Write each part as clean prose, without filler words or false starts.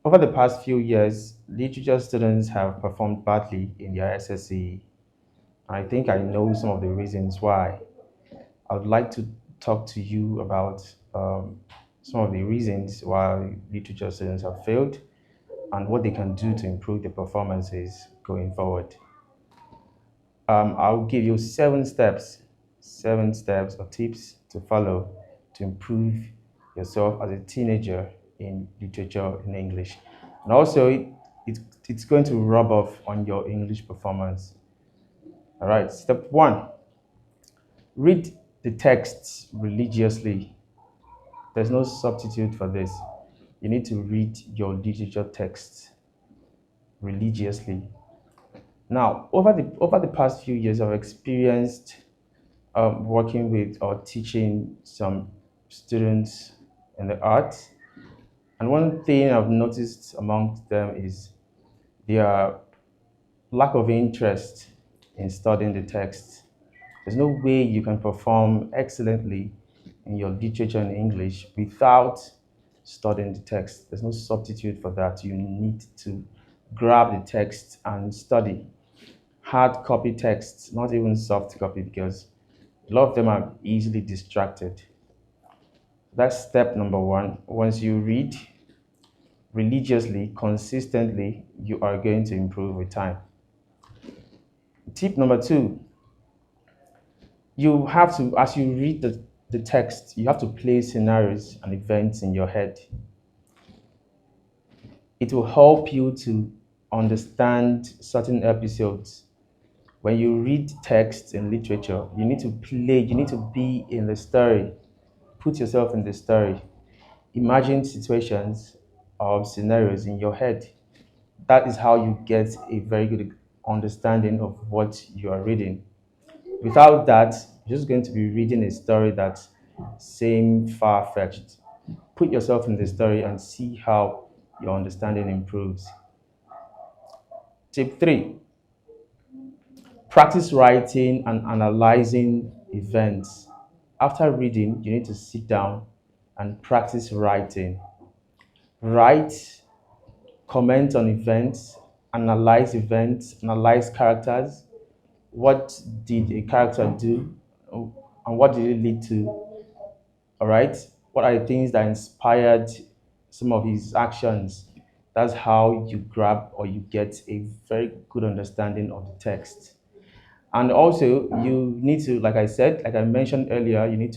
Over the past few years, literature students have performed badly in their SSCE. I think I know some of the reasons why. I would like to talk to you about some of the reasons why literature students have failed and what they can do to improve their performances going forward. I'll give you 7 steps or tips to follow to improve yourself as a teenager in literature in English. And also, it's going to rub off on your English performance. All right, step one, read the texts religiously. There's no substitute for this. You need to read your literature texts religiously. Now, over the past few years, I've experienced working with or teaching some students in the arts. And one thing I've noticed amongst them is their lack of interest in studying the text. There's no way you can perform excellently in your literature in English without studying the text. There's no substitute for that. You need to grab the text and study hard copy texts, not even soft copy, because a lot of them are easily distracted. That's step number one. Once you read religiously, consistently, you are going to improve with time. Tip number two, you have to, as you read the text, you have to play scenarios and events in your head. It will help you to understand certain episodes. When you read text in literature, you need to be in the story. Put yourself in the story. Imagine situations or scenarios in your head. That is how you get a very good understanding of what you are reading. Without that, you're just going to be reading a story that seems far-fetched. Put yourself in the story and see how your understanding improves. Tip three, practice writing and analyzing events. After reading, you need to sit down and practice writing. Write, comment on events, analyze characters. What did a character do and what did it lead to? All right. What are the things that inspired some of his actions? That's how you grab or you get a very good understanding of the text. And also, you need to, like I said, like I mentioned earlier, you need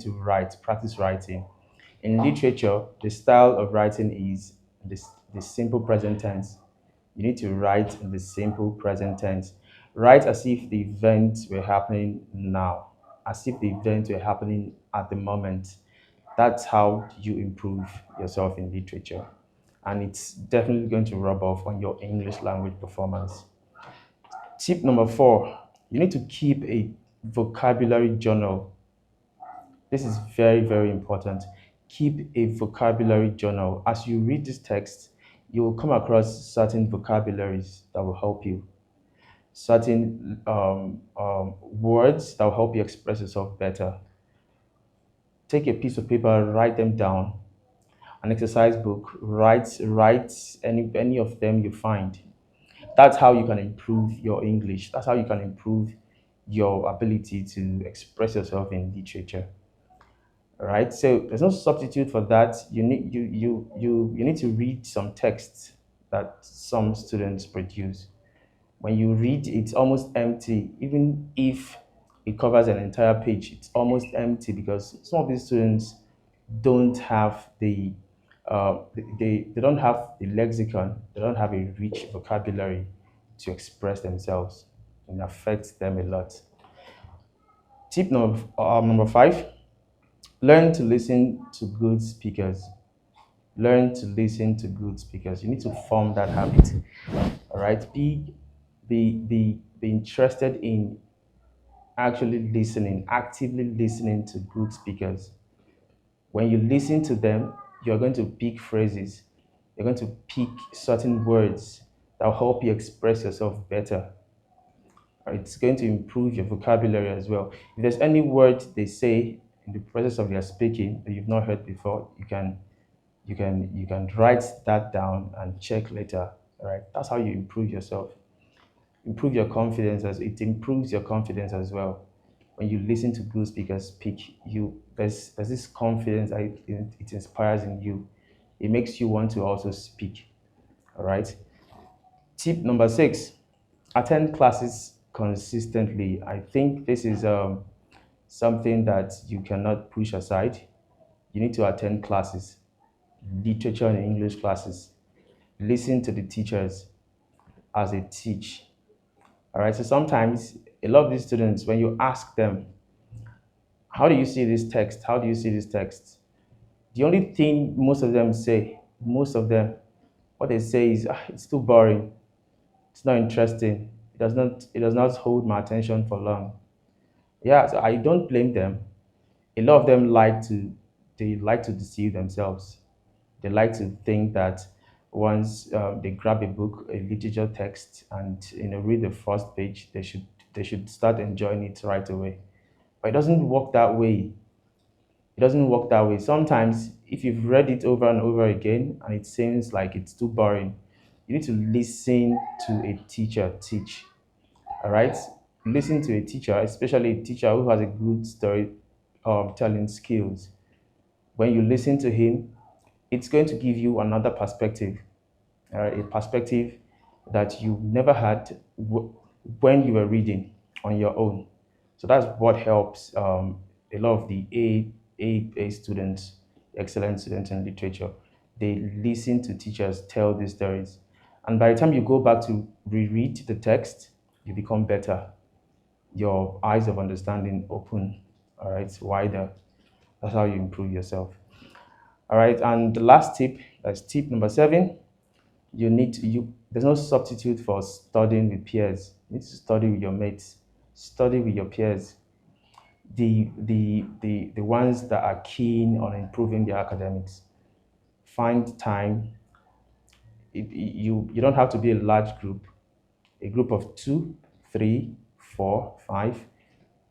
to write, practice writing. In literature, the style of writing is the simple present tense. You need to write in the simple present tense. Write as if the events were happening now, as if the events were happening at the moment. That's how you improve yourself in literature. And it's definitely going to rub off on your English language performance. Tip number four, you need to keep a vocabulary journal. This is very, very important. Keep a vocabulary journal. As you read this text, you will come across certain vocabularies that will help you, certain words that will help you express yourself better. Take a piece of paper, write them down, an exercise book, write any of them you find. That's how you can improve your English. That's how you can improve your ability to express yourself in literature. All right. So there's no substitute for that. You need to read some texts that some students produce. When you read, it's almost empty. Even if it covers an entire page, it's almost empty because some of these students don't have they don't have the lexicon, they don't have a rich vocabulary to express themselves, and it affects them a lot. Tip number five, learn to listen to good speakers. Learn to listen to good speakers. You need to form that habit. All right. Be interested in actually listening, actively listening to good speakers. When you listen to them, you're going to pick phrases. You're going to pick certain words that will help you express yourself better. It's going to improve your vocabulary as well. If there's any word they say in the process of their speaking that you've not heard before, you can You can write that down and check later. All right, that's how you improve yourself. Improve your confidence as it improves your confidence as well. When you listen to good speakers speak, there's this confidence that it inspires in you. It makes you want to also speak. All right. Tip number 6: attend classes consistently. I think this is something that you cannot push aside. You need to attend classes, literature and English classes. Listen to the teachers as they teach. All right. So sometimes a lot of these students, when you ask them, how do you see this text? How do you see this text? The only thing most of them, what they say is, "Ah, it's too boring. It's not interesting. It does not hold my attention for long." Yeah, so I don't blame them. A lot of them they like to deceive themselves. They like to think that once they grab a book, a literature text, and read the first page, they should start enjoying it right away. But it doesn't work that way. It doesn't work that way. Sometimes, if you've read it over and over again and it seems like it's too boring, you need to listen to a teacher teach. All right? Listen to a teacher, especially a teacher who has a good story telling skills. When you listen to him, it's going to give you another perspective, a perspective that you never had when you were reading on your own. So that's what helps a lot of the A students, excellent students in literature. They listen to teachers tell these stories. And by the time you go back to reread the text, you become better. Your eyes of understanding open, all right, wider. That's how you improve yourself. All right, and the last tip, that's tip number 7. There's no substitute for studying with peers. You need to study with your mates, study with your peers, the ones that are keen on improving their academics. Find time. You don't have to be a large group. A group of 2, 3, 4, 5,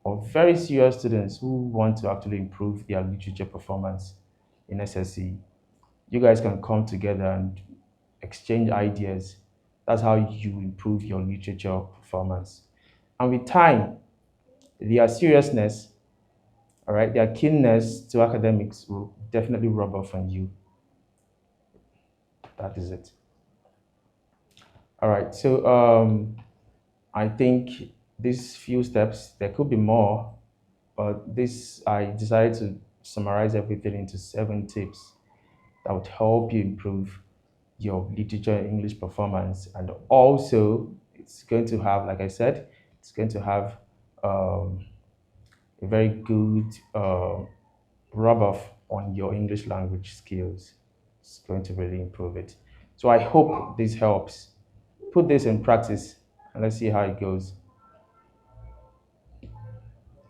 or very serious students who want to actually improve their literature performance in SSCE. You guys can come together and exchange ideas. That's how you improve your literature performance. And with time, their seriousness, all right, their keenness to academics will definitely rub off on you. That is it. All right, so I think these few steps, there could be more, but this I decided to summarize everything into 7 tips that would help you improve your literature and English performance. And also, it's going to have, like I said, it's going to have a very good rub off on your English language skills. It's going to really improve it. So I hope this helps. Put this in practice and let's see how it goes.